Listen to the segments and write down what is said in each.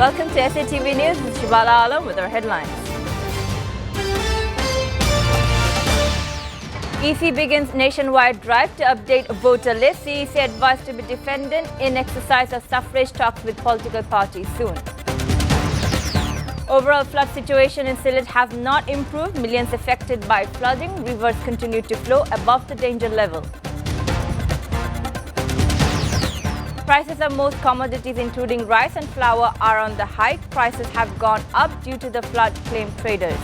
Welcome to SATV News with Shibala Alam with our headlines. EC begins nationwide drive to update voter list. CEC advised to be defendant in exercise of suffrage talks with political parties soon. Overall flood situation in Sylhet has not improved. Millions affected by flooding. Rivers continue to flow above the danger level. Prices of most commodities including rice and flour are on the hike. Prices have gone up due to the flood, claim traders.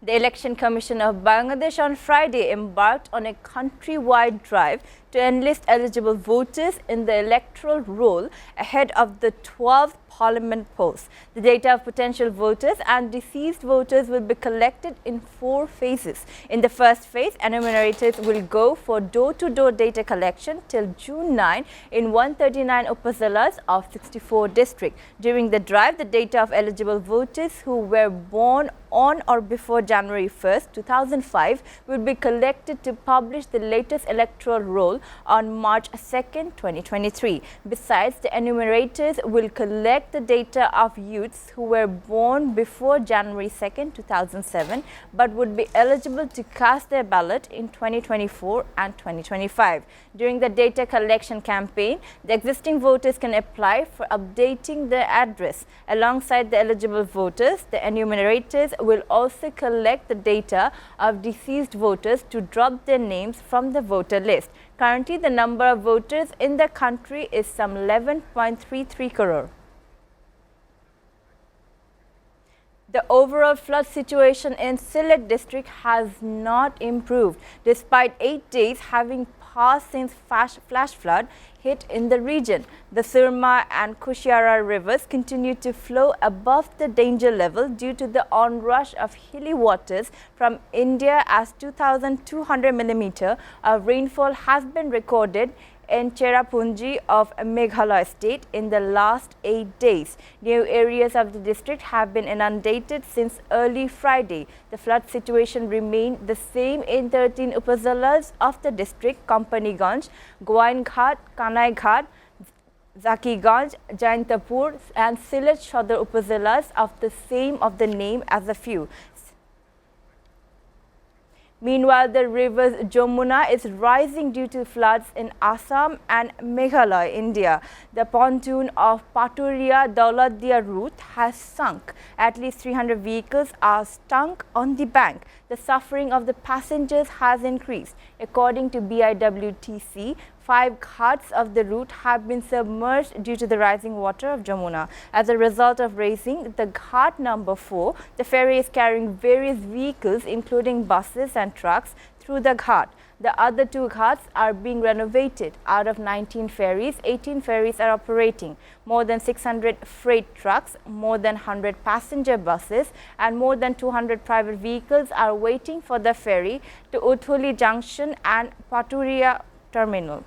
The Election Commission of Bangladesh on Friday embarked on a countrywide drive to enlist eligible voters in the electoral roll ahead of the 12th Parliament polls. The data of potential voters and deceased voters will be collected in 4 phases. In the first phase, enumerators will go for door-to-door data collection till June 9 in 139 upazilas of 64 districts. During the drive, the data of eligible voters who were born on or before January 1st, 2005 will be collected to publish the latest electoral roll on March 2nd, 2023. Besides, the enumerators will collect the data of youths who were born before January 2nd, 2007 but would be eligible to cast their ballot in 2024 and 2025. During the data collection campaign, the existing voters can apply for updating their address. Alongside the eligible voters, the enumerators will also collect the data of deceased voters to drop their names from the voter list. Currently, the number of voters in the country is some 11.33 crore. The overall flood situation in Sylhet district has not improved, despite 8 days having passed since flash flood hit in the region. The Surma and Kushiara rivers continue to flow above the danger level due to the onrush of hilly waters from India, as 2,200 mm of rainfall has been recorded in Cherrapunji of Meghalaya state in the last 8 days. New areas of the district have been inundated since early Friday. The flood situation remained the same in 13 upazilas of the district: Companyganj, Goainghat, Kanaiঘাট, Zakiganj, Jaintapur and Sylhet Shodor upazilas of the name as a few. Meanwhile, the river Jamuna is rising due to floods in Assam and Meghalaya, India. The pontoon of Paturia-Dauladia route has sunk. At least 300 vehicles are stuck on the bank. The suffering of the passengers has increased. According to BIWTC, 5 ghats of the route have been submerged due to the rising water of Jamuna. As a result of raising the ghat number 4, the ferry is carrying various vehicles including buses and trucks through the ghat. The other 2 ghats are being renovated. Out of 19 ferries, 18 ferries are operating. More than 600 freight trucks, more than 100 passenger buses and more than 200 private vehicles are waiting for the ferry to Uthuli Junction and Paturia Terminal.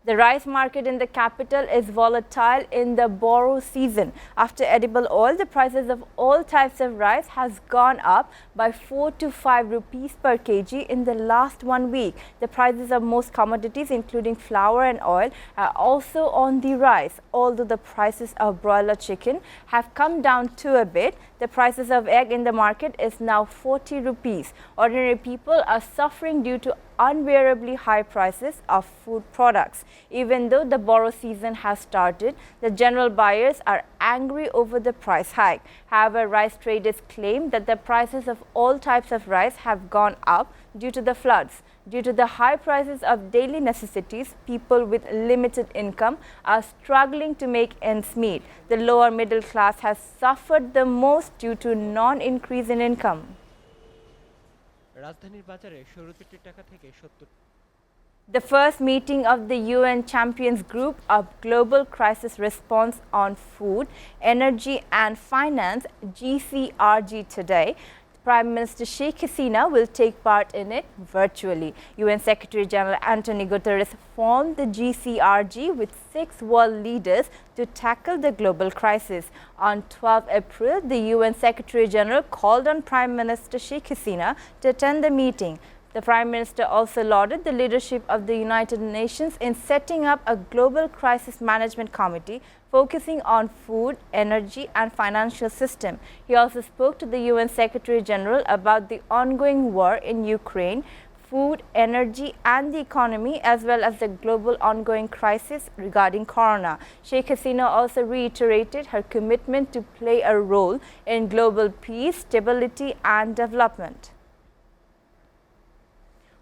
The rice market in the capital is volatile in the borrow season. After edible oil, the prices of all types of rice has gone up by 4 to 5 rupees per kg in the last 1 week. The prices of most commodities including flour and oil are also on the rise. Although the prices of broiler chicken have come down to a bit, the prices of egg in the market is now 40 rupees. Ordinary people are suffering due to unbearably high prices of food products. Even though the borrow season has started, the general buyers are angry over the price hike. However, rice traders claim that the prices of all types of rice have gone up due to the floods. Due to the high prices of daily necessities, people with limited income are struggling to make ends meet. The lower middle class has suffered the most due to non-increase in income. The first meeting of the UN Champions Group of Global Crisis Response on Food, Energy and Finance (GCRG) today. Prime Minister Sheikh Hasina will take part in it virtually. UN Secretary General Antonio Guterres formed the GCRG with 6 world leaders to tackle the global crisis. On 12 April, the UN Secretary General called on Prime Minister Sheikh Hasina to attend the meeting. The Prime Minister also lauded the leadership of the United Nations in setting up a global crisis management committee focusing on food, energy and financial system. He also spoke to the UN Secretary General about the ongoing war in Ukraine, food, energy and the economy, as well as the global ongoing crisis regarding corona. Sheikh Hasina also reiterated her commitment to play a role in global peace, stability and development.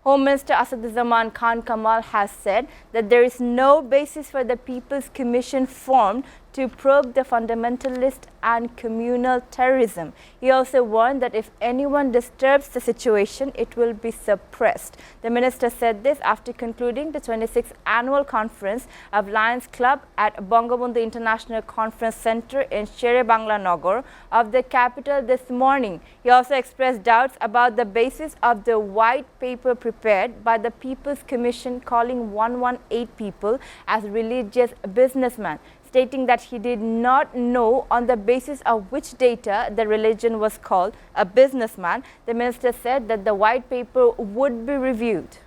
Home Minister Asaduzzaman Khan Kamal has said that there is no basis for the People's Commission formed to probe the fundamentalist and communal terrorism. He also warned that if anyone disturbs the situation, it will be suppressed. The minister said this after concluding the 26th annual conference of Lions Club at Bangabandhu International Conference Center in Shere Bangla Nagar of the capital this morning. He also expressed doubts about the basis of the white paper prepared by the People's Commission calling 118 people as religious businessmen, stating that he did not know on the basis of which data the religion was called a businessman. The minister said that the white paper would be reviewed.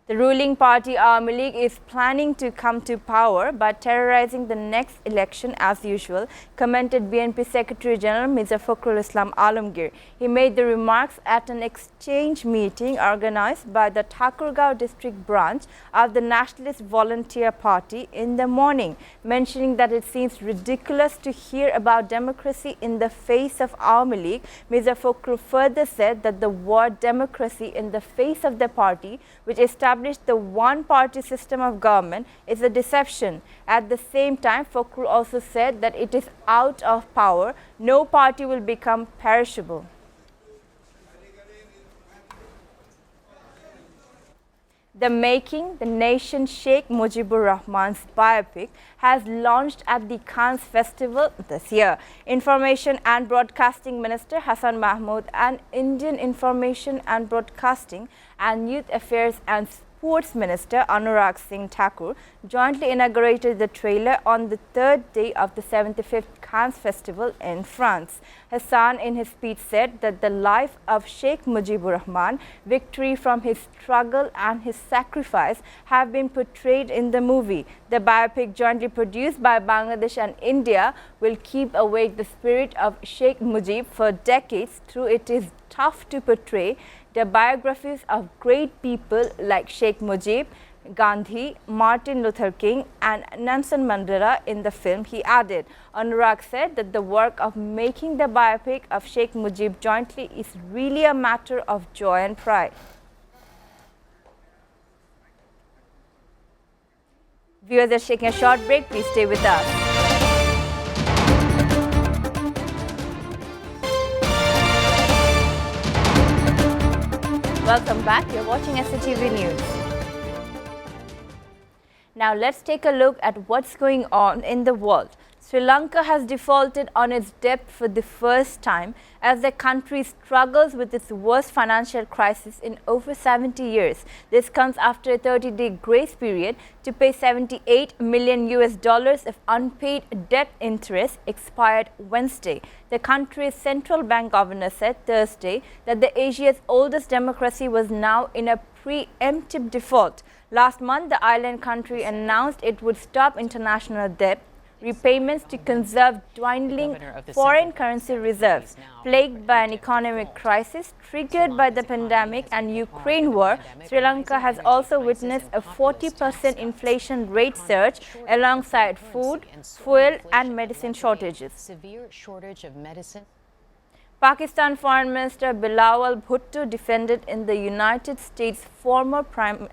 The ruling party Awami League is planning to come to power by terrorizing the next election as usual, commented BNP Secretary General Mirza Fakhrul Islam Alamgir. He made the remarks at an exchange meeting organized by the Thakurgaon district branch of the Nationalist Volunteer Party in the morning, mentioning that it seems ridiculous to hear about democracy in the face of Awami League. Mirza Fakhrul further said that the word democracy in the face of the party, which established the one-party system of government, is a deception. At the same time, Fakhrul also said that it is out of power. No party will become perishable. The Making the Nation Sheikh Mujibur Rahman's biopic has launched at the Cannes Festival this year. Information and Broadcasting Minister Hassan Mahmood and Indian Information and Broadcasting and Youth Affairs and Sports Minister Anurag Singh Thakur jointly inaugurated the trailer on the third day of the 75th Cannes Festival in France. Hassan in his speech said that the life of Sheikh Mujibur Rahman, victory from his struggle and his sacrifice have been portrayed in the movie. The biopic, jointly produced by Bangladesh and India, will keep awake the spirit of Sheikh Mujib for decades through it is tough to portray the biographies of great people like Sheikh Mujib, Gandhi, Martin Luther King and Nelson Mandela in the film, he added. Anurag said that the work of making the biopic of Sheikh Mujib jointly is really a matter of joy and pride. Viewers are taking a short break. Please stay with us. Welcome back. You're watching SATV News. Now let's take a look at what's going on in the world. Sri Lanka has defaulted on its debt for the first time as the country struggles with its worst financial crisis in over 70 years. This comes after a 30-day grace period to pay $78 million of unpaid debt interest expired Wednesday. The country's central bank governor said Thursday that the Asia's oldest democracy was now in a preemptive default. Last month, the island country announced it would stop international debt repayments to conserve dwindling foreign currency reserves. Plagued by an economic crisis triggered by the pandemic and Ukraine war, Sri Lanka has also witnessed a 40% inflation rate surge alongside food, fuel and medicine shortages. Severe shortage of medicine. Pakistan Foreign Minister Bilawal Bhutto defended in the United States former Prime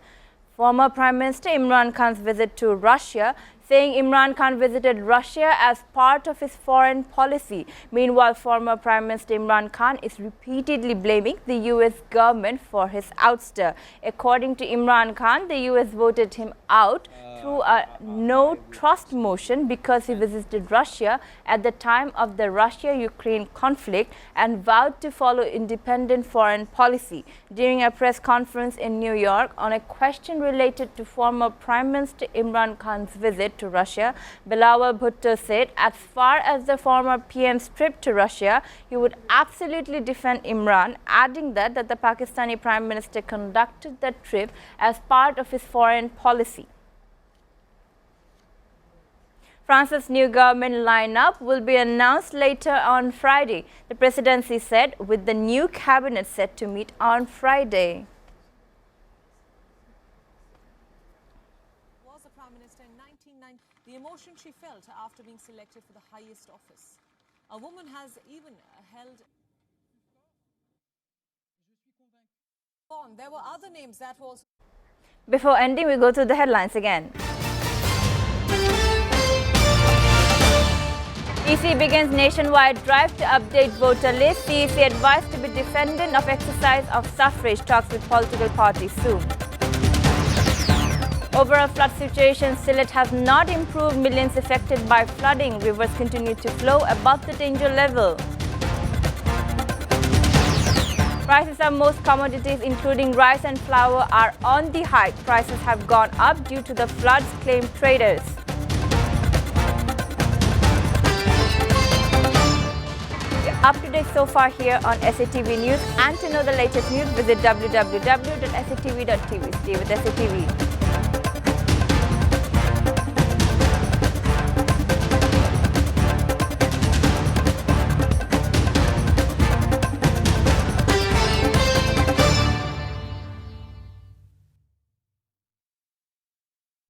Minister Imran Khan's visit to Russia, saying Imran Khan visited Russia as part of his foreign policy. Meanwhile, former Prime Minister Imran Khan is repeatedly blaming the US government for his ouster. According to Imran Khan, the US voted him out through a no-trust motion because he visited Russia at the time of the Russia-Ukraine conflict and vowed to follow independent foreign policy. During a press conference in New York on a question related to former Prime Minister Imran Khan's visit to Russia, Bilawal Bhutto said as far as the former PM's trip to Russia, he would absolutely defend Imran, adding that the Pakistani Prime Minister conducted that trip as part of his foreign policy. France's new government lineup will be announced later on Friday, the presidency said, with the new cabinet set to meet on Friday. Was a prime minister in 1990. The emotion she felt after being selected for the highest office. A woman has even held on. There were other names that was. Before ending, we go to the headlines again. EC begins nationwide drive to update voter list. CEC advised to be defendant of exercise of suffrage. Talks with political parties soon. Overall flood situation, Sylhet has not improved. Millions affected by flooding. Rivers continue to flow above the danger level. Prices of most commodities, including rice and flour, are on the hike. Prices have gone up due to the floods, claim traders. Up to date so far here on SATV News, and to know the latest news, visit www.satvtv.tv. Stay with SATV.